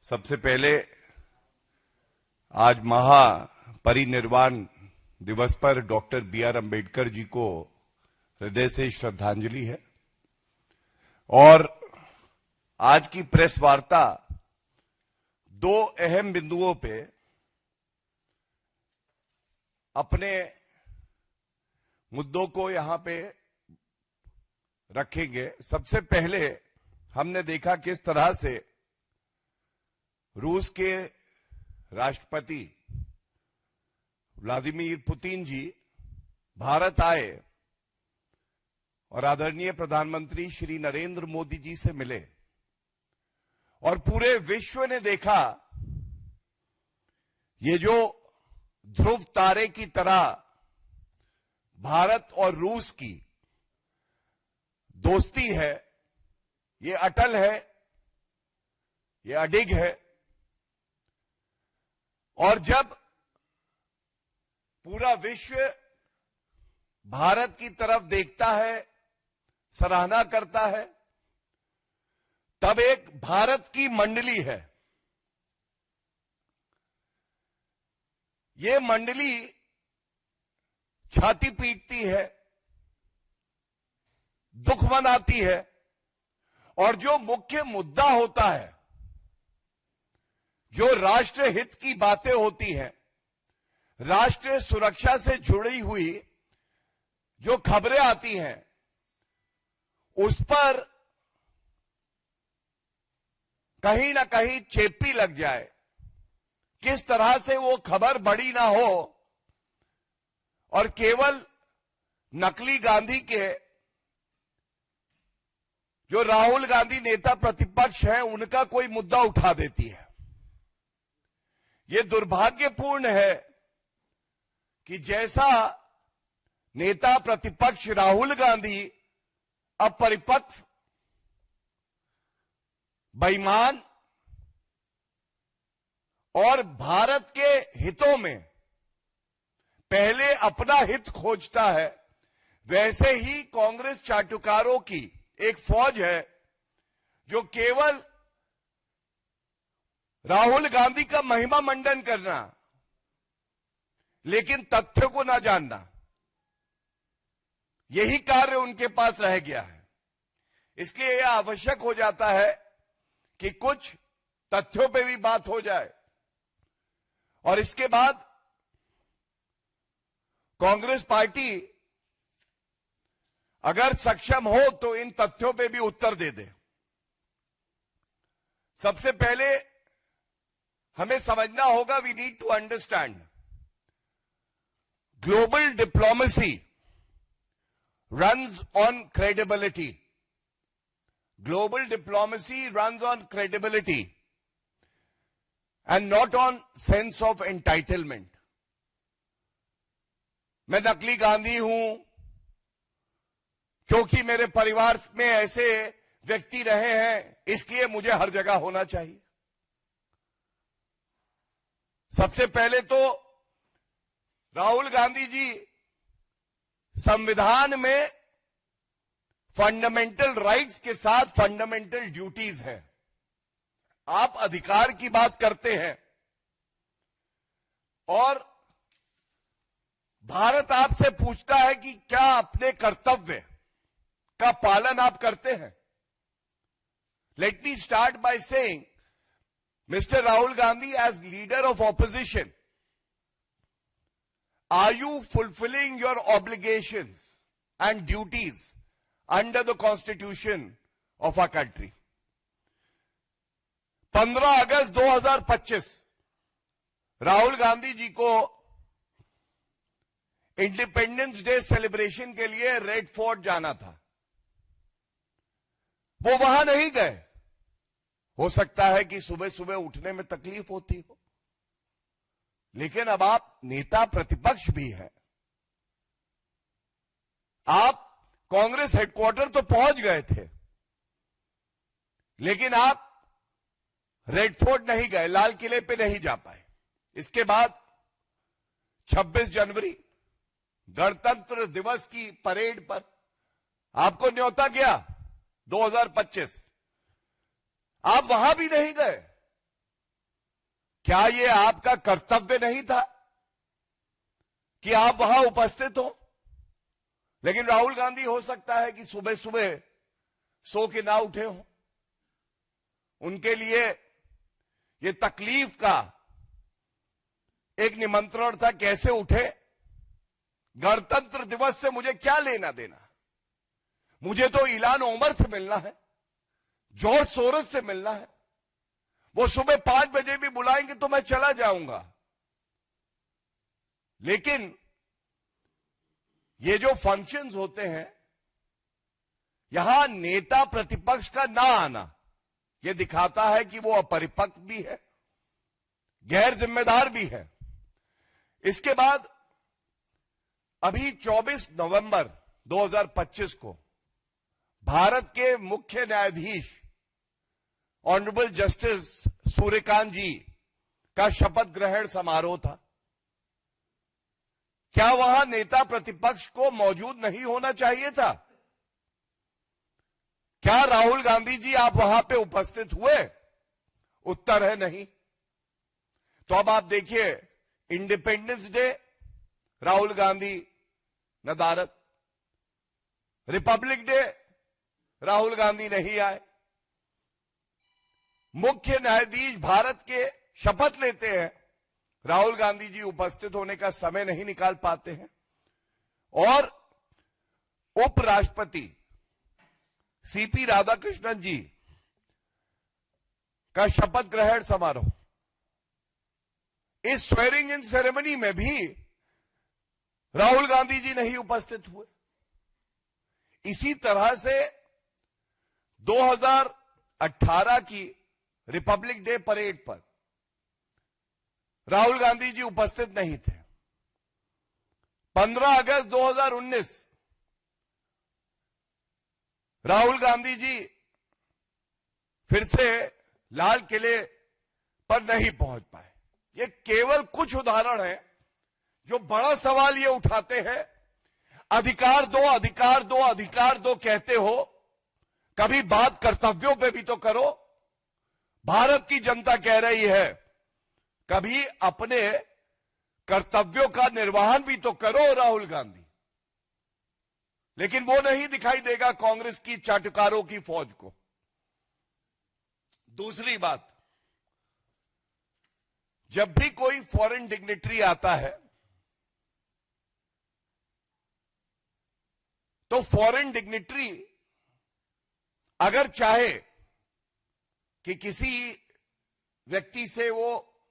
सबसे पहले आज महापरिनिर्वाण दिवस पर डॉक्टर बी.आर. अम्बेडकर जी को हृदय से श्रद्धांजलि है। और आज की प्रेस वार्ता दो अहम बिंदुओं पे अपने मुद्दों को यहां पे रखेंगे। सबसे पहले हमने देखा किस तरह से रूस के राष्ट्रपति व्लादिमीर पुतिन जी भारत आए और आदरणीय प्रधानमंत्री श्री नरेंद्र मोदी जी से मिले और पूरे विश्व ने देखा ये जो ध्रुव तारे की तरह भारत और रूस की दोस्ती है, ये अटल है, ये अडिग है। और जब पूरा विश्व भारत की तरफ देखता है, सराहना करता है, तब एक भारत की मंडली है। ये मंडली छाती पीटती है, दुख मनाती है और जो मुख्य मुद्दा होता है, जो राष्ट्र हित की बातें होती हैं, राष्ट्रीय सुरक्षा से जुड़ी हुई जो खबरें आती हैं, उस पर कहीं ना कहीं चेपी लग जाए, किस तरह से वो खबर बड़ी ना हो और केवल नकली गांधी के जो राहुल गांधी नेता प्रतिपक्ष हैं उनका कोई मुद्दा उठा देती है। ये दुर्भाग्यपूर्ण है कि जैसा नेता प्रतिपक्ष राहुल गांधी अपरिपक्व, बेईमान और भारत के हितों में पहले अपना हित खोजता है, वैसे ही कांग्रेस चाटुकारों की एक फौज है जो केवल राहुल गांधी का महिमा मंडन करना लेकिन तथ्य को ना जानना, यही कार्य उनके पास रह गया है। इसलिए यह आवश्यक हो जाता है कि कुछ तथ्यों पे भी बात हो जाए और इसके बाद कांग्रेस पार्टी अगर सक्षम हो तो इन तथ्यों पे भी उत्तर दे दे। सबसे पहले हमें समझना होगा, we need to understand global diplomacy runs on credibility. Global diplomacy runs on credibility and not on sense of entitlement. मैं नकली गांधी हूं क्योंकि मेरे परिवार में ऐसे व्यक्ति रहे हैं, इसलिए मुझे हर जगह होना चाहिए। सबसे पहले तो राहुल गांधी जी संविधान में फंडामेंटल राइट्स के साथ फंडामेंटल ड्यूटीज है। आप अधिकार की बात करते हैं और भारत आपसे पूछता है कि क्या अपने कर्तव्य का पालन आप करते हैं। Let me start by saying, mister Rahul Gandhi, as leader of opposition, are you fulfilling your obligations and duties under the constitution of our country? 15 अगस्त 2025 राहुल गांधी जी को इंडिपेंडेंस डे सेलिब्रेशन के लिए रेड फोर्ट जाना था। वो वहां नहीं गए। हो सकता है कि सुबह सुबह उठने में तकलीफ होती हो, लेकिन अब आप नेता प्रतिपक्ष भी हैं। आप कांग्रेस हेडक्वार्टर तो पहुंच गए थे, लेकिन आप रेड फोर्ट नहीं गए, लाल किले पे नहीं जा पाए। इसके बाद 26 जनवरी गणतंत्र दिवस की परेड पर आपको न्योता गया 2025, आप वहां भी नहीं गए। क्या यह आपका कर्तव्य नहीं था कि आप वहां उपस्थित हो? लेकिन राहुल गांधी हो सकता है कि सुबह सुबह सो के ना उठे हो, उनके लिए यह तकलीफ का एक निमंत्रण था। कैसे उठे? गणतंत्र दिवस से मुझे क्या लेना देना, मुझे तो इलान ओमर से मिलना है, जॉर्ज सोरस से मिलना है। वो सुबह 5 बजे भी बुलाएंगे तो मैं चला जाऊंगा। लेकिन ये जो फंक्शंस होते हैं, यहां नेता प्रतिपक्ष का ना आना, यह दिखाता है कि वो अपरिपक्व भी है, गैर जिम्मेदार भी है। इसके बाद अभी 24 नवंबर 2025 को भारत के मुख्य न्यायाधीश ऑनरेबल जस्टिस सूर्यकांत जी का शपथ ग्रहण समारोह था। क्या वहां नेता प्रतिपक्ष को मौजूद नहीं होना चाहिए था? क्या राहुल गांधी जी आप वहां पे उपस्थित हुए? उत्तर है नहीं। तो अब आप देखिए, इंडिपेंडेंस डे राहुल गांधी नदारद, रिपब्लिक डे राहुल गांधी नहीं आए, मुख्य न्यायाधीश भारत के शपथ लेते हैं, राहुल गांधी जी उपस्थित होने का समय नहीं निकाल पाते हैं। और उपराष्ट्रपति सीपी राधाकृष्णन जी का शपथ ग्रहण समारोह, इस स्वेरिंग इन सेरेमनी में भी राहुल गांधी जी नहीं उपस्थित हुए। इसी तरह से 2018 की रिपब्लिक डे परेड पर राहुल गांधी जी उपस्थित नहीं थे। 15 अगस्त 2019 राहुल गांधी जी फिर से लाल किले पर नहीं पहुंच पाए। ये केवल कुछ उदाहरण हैं जो बड़ा सवाल ये उठाते हैं, अधिकार दो, अधिकार दो, अधिकार दो कहते हो, कभी बात कर्तव्यों पे भी तो करो। भारत की जनता कह रही है, कभी अपने कर्तव्यों का निर्वहन भी तो करो राहुल गांधी। लेकिन वो नहीं दिखाई देगा कांग्रेस की चाटुकारों की फौज को। दूसरी बात, जब भी कोई फॉरेन डिग्निटरी आता है तो फॉरेन डिग्निटरी अगर चाहे कि किसी व्यक्ति से वो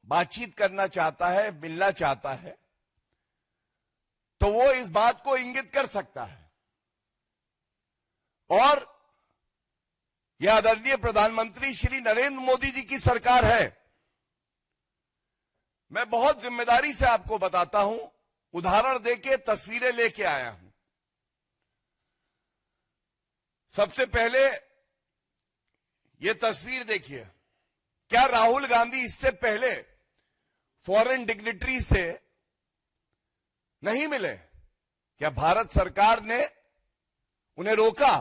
बातचीत करना चाहता है, मिलना चाहता है, तो वो इस बात को इंगित कर सकता है। और यह आदरणीय प्रधानमंत्री श्री नरेंद्र मोदी जी की सरकार है। मैं बहुत जिम्मेदारी से आपको बताता हूं, उदाहरण देके तस्वीरें लेके आया हूं। सबसे पहले यह तस्वीर देखिए। क्या राहुल गांधी इससे पहले फॉरेन डिग्निटरी से नहीं मिले? क्या भारत सरकार ने उन्हें रोका?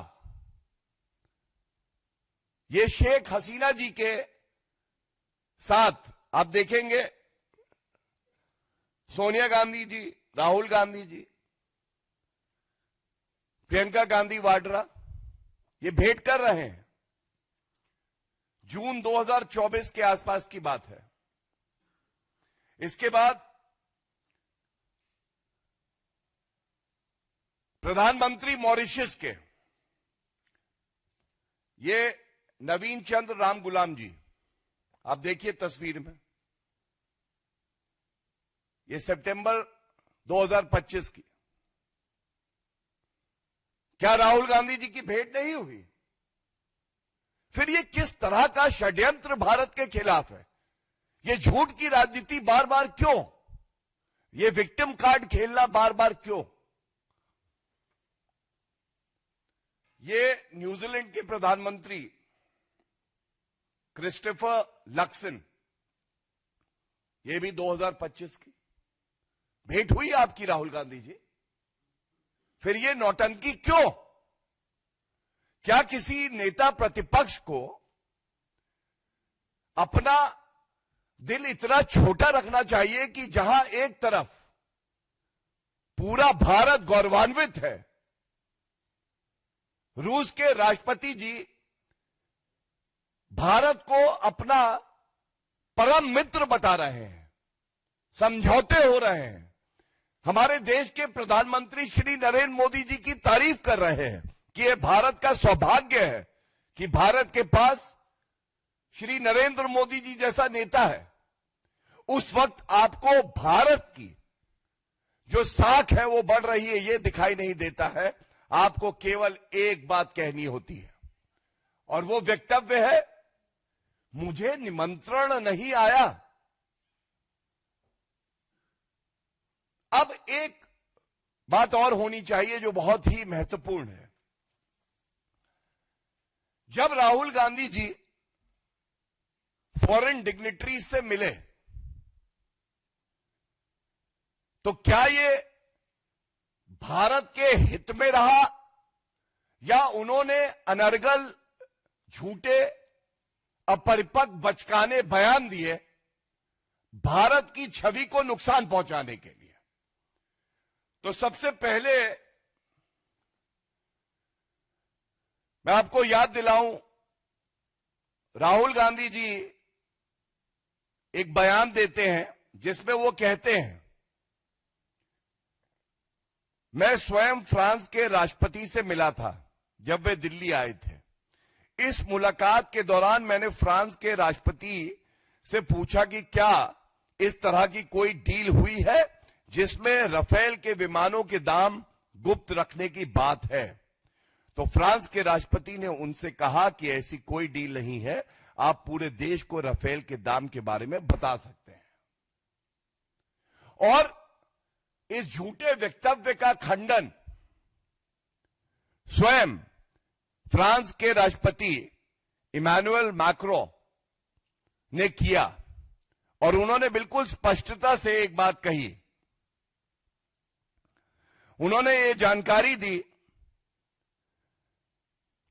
ये शेख हसीना जी के साथ आप देखेंगे, सोनिया गांधी जी, राहुल गांधी जी, प्रियंका गांधी वाड्रा, ये भेंट कर रहे हैं। जून 2024 के आसपास की बात है। इसके बाद प्रधानमंत्री मॉरिशस के ये नवीन चंद्र राम गुलाम जी, आप देखिए तस्वीर में, ये सितंबर 2025 की। क्या राहुल गांधी जी की भेंट नहीं हुई? फिर ये किस तरह का षड्यंत्र भारत के खिलाफ है? ये झूठ की राजनीति बार बार क्यों? ये विक्टिम कार्ड खेलना बार बार क्यों? ये न्यूजीलैंड के प्रधानमंत्री क्रिस्टोफर लक्सन, ये भी 2025 की भेंट हुई आपकी राहुल गांधी जी। फिर ये नौटंकी क्यों? क्या किसी नेता प्रतिपक्ष को अपना दिल इतना छोटा रखना चाहिए कि जहां एक तरफ पूरा भारत गौरवान्वित है, रूस के राष्ट्रपति जी भारत को अपना परम मित्र बता रहे हैं, समझौते हो रहे हैं, हमारे देश के प्रधानमंत्री श्री नरेंद्र मोदी जी की तारीफ कर रहे हैं कि यह भारत का सौभाग्य है कि भारत के पास श्री नरेंद्र मोदी जी जैसा नेता है। उस वक्त आपको भारत की जो साख है वो बढ़ रही है, ये दिखाई नहीं देता है। आपको केवल एक बात कहनी होती है और वो वक्तव्य है, मुझे निमंत्रण नहीं आया। अब एक बात और होनी चाहिए जो बहुत ही महत्वपूर्ण है। जब राहुल गांधी जी फॉरेन डिग्निटरीज से मिले तो क्या ये भारत के हित में रहा या उन्होंने अनर्गल, झूठे, अपरिपक्व, बचकाने बयान दिए भारत की छवि को नुकसान पहुंचाने के लिए? तो सबसे पहले मैं आपको याद दिलाऊं, राहुल गांधी जी एक बयान देते हैं जिसमें वो कहते हैं, मैं स्वयं फ्रांस के राष्ट्रपति से मिला था जब वे दिल्ली आए थे। इस मुलाकात के दौरान मैंने फ्रांस के राष्ट्रपति से पूछा कि क्या इस तरह की कोई डील हुई है जिसमें राफेल के विमानों के दाम गुप्त रखने की बात है। तो फ्रांस के राष्ट्रपति ने उनसे कहा कि ऐसी कोई डील नहीं है, आप पूरे देश को राफेल के दाम के बारे में बता सकते हैं। और इस झूठे वक्तव्य का खंडन स्वयं फ्रांस के राष्ट्रपति इमैनुअल मैक्रो ने किया और उन्होंने बिल्कुल स्पष्टता से एक बात कही। उन्होंने ये जानकारी दी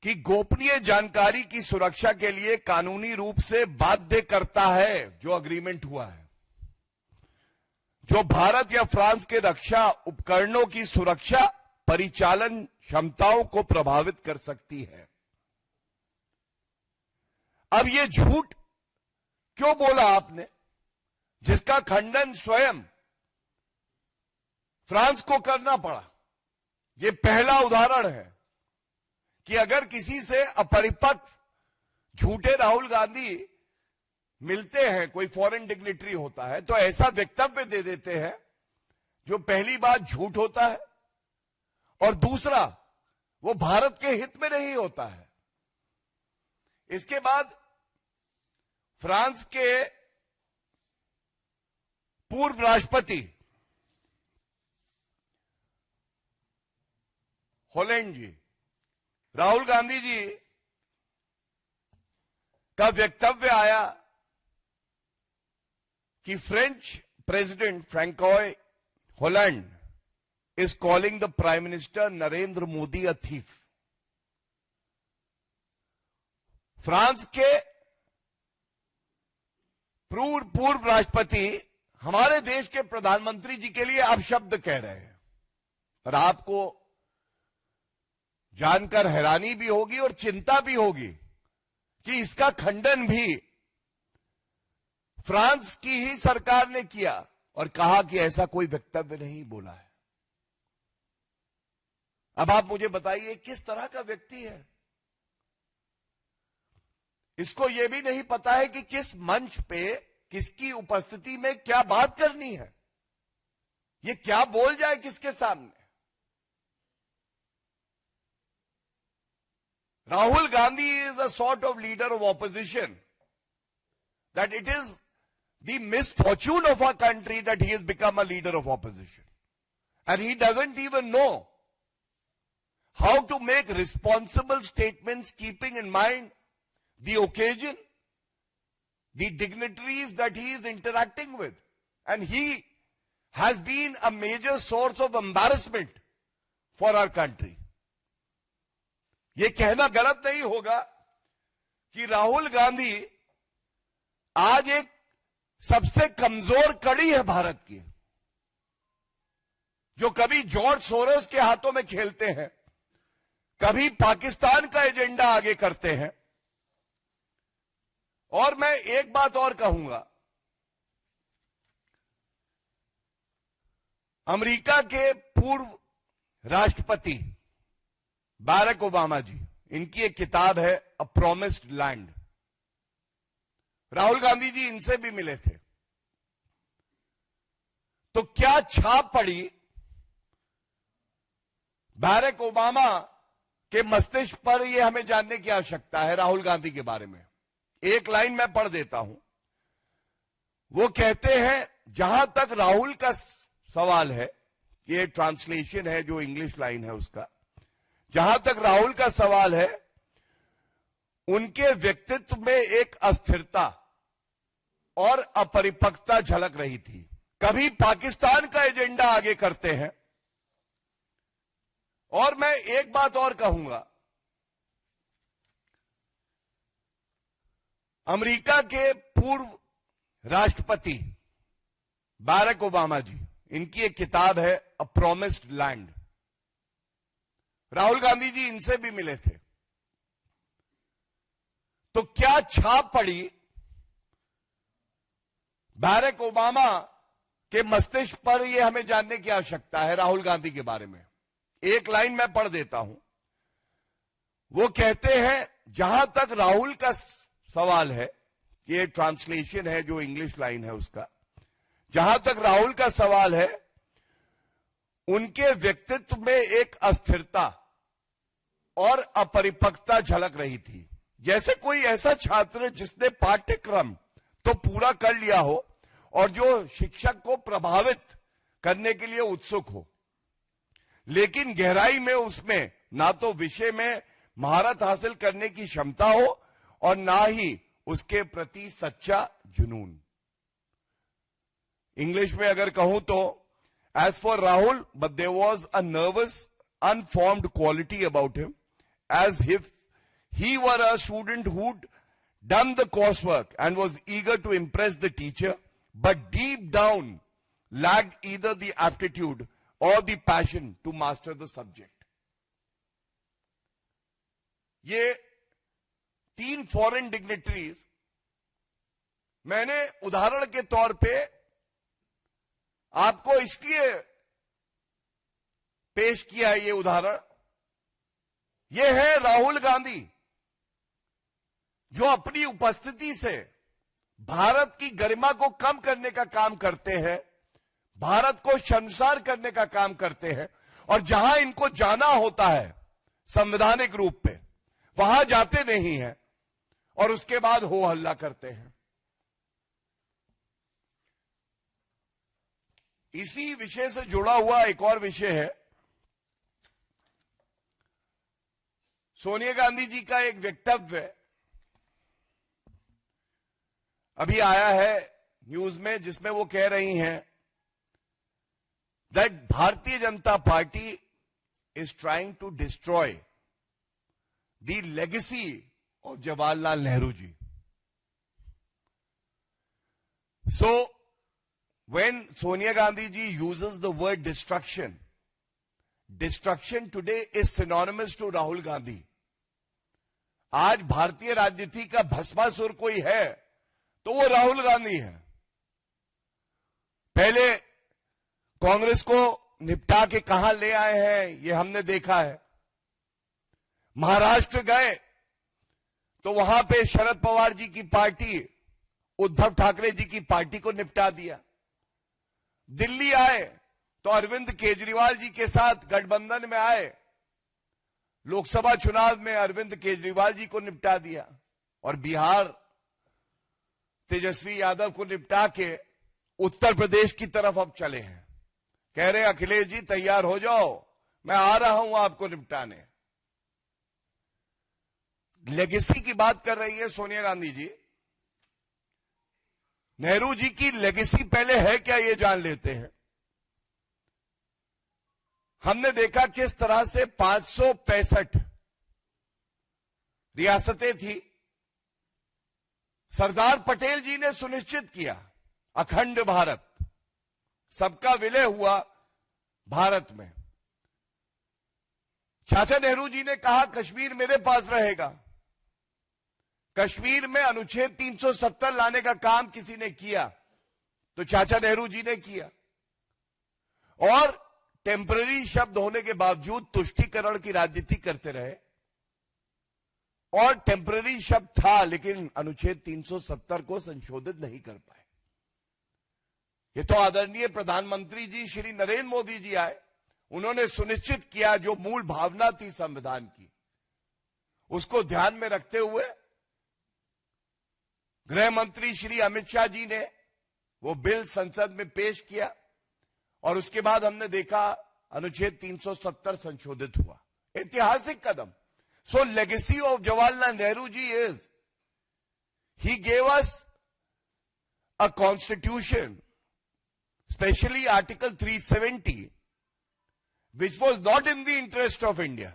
कि गोपनीय जानकारी की सुरक्षा के लिए कानूनी रूप से बाध्य करता है जो अग्रीमेंट हुआ है, जो भारत या फ्रांस के रक्षा उपकरणों की सुरक्षा परिचालन क्षमताओं को प्रभावित कर सकती है। अब यह झूठ क्यों बोला आपने, जिसका खंडन स्वयं फ्रांस को करना पड़ा? यह पहला उदाहरण है कि अगर किसी से अपरिपक्व झूठे राहुल गांधी मिलते हैं, कोई फॉरेन डिग्निटरी होता है, तो ऐसा वक्तव्य दे देते हैं जो पहली बात झूठ होता है और दूसरा वो भारत के हित में नहीं होता है। इसके बाद फ्रांस के पूर्व राष्ट्रपति होलैंड जी, राहुल गांधी जी का वक्तव्य आया कि French president Francois Hollande is calling the Prime Minister Narendra Modi a thief। France के पूर्व राष्ट्रपति हमारे देश के प्रधानमंत्री जी के लिए अपशब्द कह रहे हैं और आपको जानकर हैरानी भी होगी और चिंता भी होगी कि इसका खंडन भी फ्रांस की ही सरकार ने किया और कहा कि ऐसा कोई वक्तव्य नहीं बोला है। अब आप मुझे बताइए किस तरह का व्यक्ति है? इसको यह भी नहीं पता है कि किस मंच पे किसकी उपस्थिति में क्या बात करनी है, ये क्या बोल जाए किसके सामने। Rahul Gandhi is a sort of leader of opposition that it is the misfortune of our country that he has become a leader of opposition. And he doesn't even know how to make responsible statements keeping in mind the occasion, the dignitaries that he is interacting with. And he has been a major source of embarrassment for our country. ये कहना गलत नहीं होगा कि राहुल गांधी आज एक सबसे कमजोर कड़ी है भारत की, जो कभी जॉर्ज सोरोस के हाथों में खेलते हैं, कभी पाकिस्तान का एजेंडा आगे करते हैं। और मैं एक बात और कहूंगा, अमेरिका के पूर्व राष्ट्रपति बाराक ओबामा जी, इनकी एक किताब है अ प्रॉमिस्ड लैंड। राहुल गांधी जी इनसे भी मिले थे, तो क्या छाप पड़ी बाराक ओबामा के मस्तिष्क पर, यह हमें जानने की आवश्यकता है राहुल गांधी के बारे में। एक लाइन मैं पढ़ देता हूं। वो कहते हैं, जहां तक राहुल का सवाल है, ये ट्रांसलेशन है जो इंग्लिश लाइन है उसका, जहां तक राहुल का सवाल है, उनके व्यक्तित्व में एक अस्थिरता और अपरिपक्वता झलक रही थी। कभी पाकिस्तान का एजेंडा आगे करते हैं। और मैं एक बात और कहूंगा, अमेरिका के पूर्व राष्ट्रपति बाराक ओबामा जी, इनकी एक किताब है अ प्रॉमिस्ड लैंड। राहुल गांधी जी इनसे भी मिले थे, तो क्या छाप पड़ी बाराक ओबामा के मस्तिष्क पर, यह हमें जानने की आवश्यकता है राहुल गांधी के बारे में। एक लाइन मैं पढ़ देता हूं। वो कहते हैं, जहां तक राहुल का सवाल है, ये ट्रांसलेशन है जो इंग्लिश लाइन है उसका, जहां तक राहुल का सवाल है, उनके व्यक्तित्व में एक अस्थिरता और अपरिपक्वता झलक रही थी। जैसे कोई ऐसा छात्र जिसने पाठ्यक्रम तो पूरा कर लिया हो और जो शिक्षक को प्रभावित करने के लिए उत्सुक हो, लेकिन गहराई में उसमें ना तो विषय में महारत हासिल करने की क्षमता हो और ना ही उसके प्रति सच्चा जुनून। इंग्लिश में अगर कहूं तो, as for Rahul, but there was a nervous unformed quality about him, as if he were a student who'd done the coursework and was eager to impress the teacher, but deep down lacked either the aptitude or the passion to master the subject. ये 3 foreign dignitaries मैंने उदाहरण के तौर पे आपको इसलिए पेश किया है। ये उदाहरण ये है राहुल गांधी, जो अपनी उपस्थिति से भारत की गरिमा को कम करने का काम करते हैं, भारत को शर्मसार करने का काम करते हैं, और जहां इनको जाना होता है संवैधानिक रूप पे, वहां जाते नहीं हैं और उसके बाद हो हल्ला करते हैं। इसी विषय से जुड़ा हुआ एक और विषय है। सोनिया गांधी जी का एक वक्तव्य अभी आया है न्यूज में, जिसमें वो कह रही हैं that Bharatiya Janata Party is trying to destroy the legacy of Jawaharlal Nehru ji. So when Sonia Gandhi ji uses the word destruction, destruction today is synonymous to Rahul Gandhi. आज भारतीय राजनीति का भस्मासुर कोई है तो वो राहुल गांधी है। पहले कांग्रेस को निपटा के कहां ले आए हैं ये हमने देखा है। महाराष्ट्र गए तो वहां पे शरद पवार जी की पार्टी, उद्धव ठाकरे जी की पार्टी को निपटा दिया। दिल्ली आए तो अरविंद केजरीवाल जी के साथ गठबंधन में आए, लोकसभा चुनाव में अरविंद केजरीवाल जी को निपटा दिया। और बिहार तेजस्वी यादव को निपटा के उत्तर प्रदेश की तरफ अब चले हैं। कह रहे अखिलेश जी तैयार हो जाओ, मैं आ रहा हूं आपको निपटाने। लेगेसी की बात कर रही है सोनिया गांधी जी। नेहरू जी की लेगेसी पहले है क्या ये जान लेते हैं। हमने देखा किस तरह से 565 रियासतें थी। सरदार पटेल जी ने सुनिश्चित किया अखंड भारत, सबका विलय हुआ भारत में। चाचा नेहरू जी ने कहा कश्मीर मेरे पास रहेगा। कश्मीर में अनुच्छेद 370 लाने का काम किसी ने किया तो चाचा नेहरू जी ने किया, और टेम्पररी शब्द होने के बावजूद तुष्टीकरण की राजनीति करते रहे। और टेम्पररी शब्द था लेकिन अनुच्छेद 370 को संशोधित नहीं कर पाए। ये तो आदरणीय प्रधानमंत्री जी श्री नरेंद्र मोदी जी आए, उन्होंने सुनिश्चित किया जो मूल भावना थी संविधान की, उसको ध्यान में रखते हुए गृह मंत्री श्री अमित शाह जी ने वो बिल संसद में पेश किया, और उसके बाद हमने देखा अनुच्छेद 370 संशोधित हुआ। ऐतिहासिक कदम। So legacy of Jawaharlal Nehru ji is he gave us a constitution, specially article 370, which was not in the interest of India,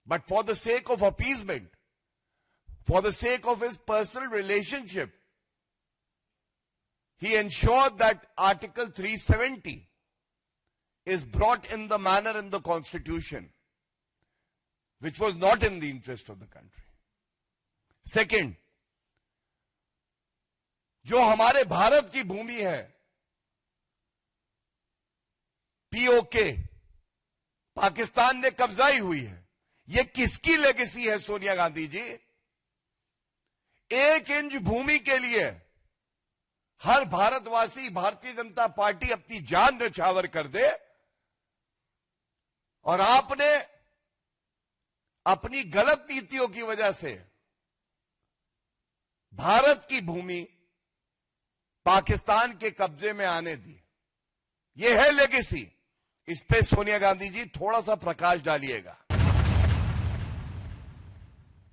but for the sake of appeasement, for the sake of his personal relationship, he ensured that Article 370 is brought in the manner in the Constitution, which was not in the interest of the country. Second, जो हमारे भारत की भूमि है, PoK, Pakistan ने कब्जाई हुई है, यह किसकी legacy है सोनिया गांधी जी? 1 इंच भूमि के लिए हर भारतवासी, भारतीय जनता पार्टी अपनी जान न्यौछावर कर दे, और आपने अपनी गलत नीतियों की वजह से भारत की भूमि पाकिस्तान के कब्जे में आने दी। यह है लेगेसी। इस पे सोनिया गांधी जी थोड़ा सा प्रकाश डालिएगा।